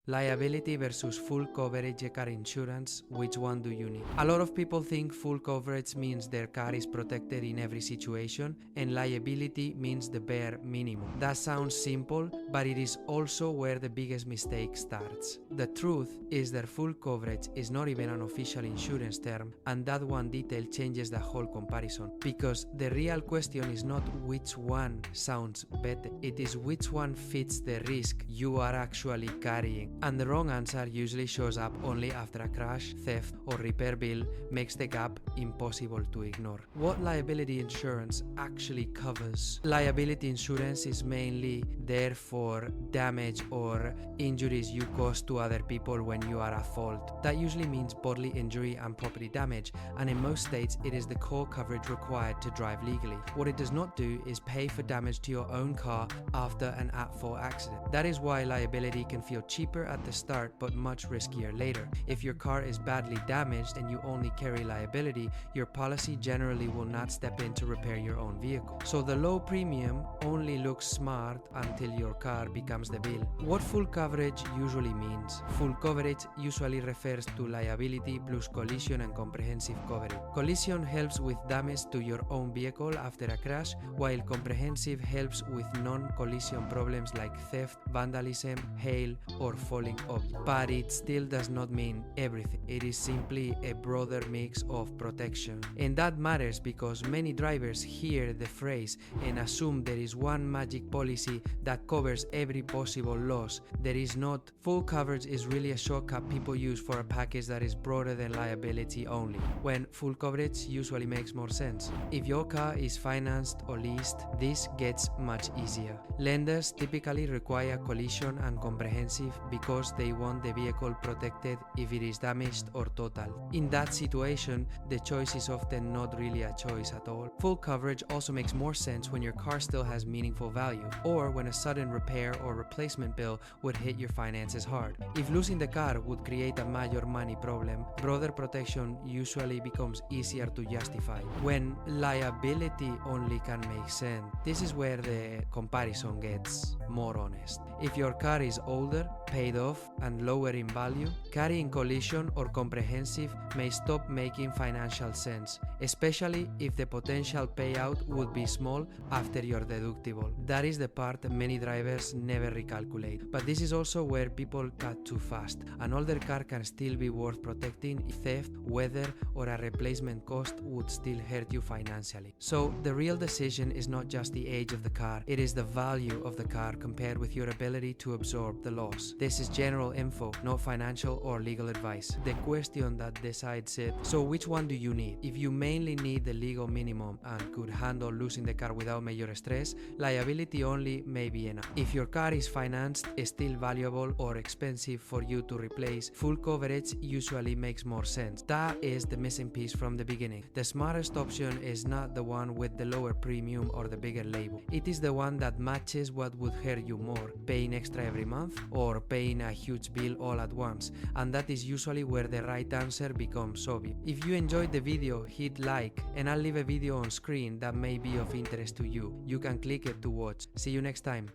Liability versus full coverage car insurance, which one do you need? A lot of people think full coverage means their car is protected in every situation, and liability means the bare minimum. That sounds simple, but it is also where the biggest mistake starts. The truth is that full coverage is not even an official insurance term, and that one detail changes the whole comparison. Because the real question is not which one sounds better, it is which one fits the risk you are actually carrying. And the wrong answer usually shows up only after a crash, theft, or repair bill makes the gap impossible to ignore. What liability insurance actually covers? Liability insurance is mainly there for damage or injuries you cause to other people when you are at fault. That usually means bodily injury and property damage, and in most states it is the core coverage required to drive legally. What it does not do is pay for damage to your own car after an at-fault accident. That is why liability can feel cheaper at the start but much riskier later. If your car is badly damaged and you only carry liability, your policy generally will not step in to repair your own vehicle. So the low premium only looks smart until your car becomes the bill. What full coverage usually means? Full coverage usually refers to liability plus collision and comprehensive coverage. Collision helps with damage to your own vehicle after a crash, while comprehensive helps with non-collision problems like theft, vandalism, hail, or falling objects. But it still does not mean everything. It is simply a broader mix of protection. And that matters because many drivers hear the phrase and assume there is one magic policy that covers every possible loss. There is not. Full coverage is really a shortcut people use for a package that is broader than liability only, when full coverage usually makes more sense. If your car is financed or leased, this gets much easier. Lenders typically require collision and comprehensive because they want the vehicle protected if it is damaged or total. In that situation, the choice is often not really a choice at all. Full coverage also makes more sense when your car still has meaningful value, or when a sudden repair or replacement bill would hit your finances hard. If losing the car would create a major money problem, broader protection usually becomes easier to justify. When liability only can make sense, this is where the comparison gets more honest. If your car is older, paid off, and lower in value, carrying collision or comprehensive may stop making financial sense, especially if the potential payout would be small after your deductible. That is the part many drivers never recalculate. But this is also where people cut too fast. An older car can still be worth protecting if theft, weather, or a replacement cost would still hurt you financially. So the real decision is not just the age of the car, it is the value of the car compared with your ability to absorb the loss. This is general info, not financial or legal advice. The question that decides it. So which one do you need? If you mainly need the legal minimum and could handle losing the car without major stress, liability only may be enough. If your car is financed, is still valuable or expensive for you to replace, full coverage usually makes more sense. That is the missing piece from the beginning. The smartest option is not the one with the lower premium or the bigger label. It is the one that matches what would hurt you more, paying extra every month or paying a huge bill all at once. And that is usually where the right answer becomes obvious. If you enjoyed the video, hit like, and I'll leave a video on screen that may be of interest to you. You can click it to watch. See you next time.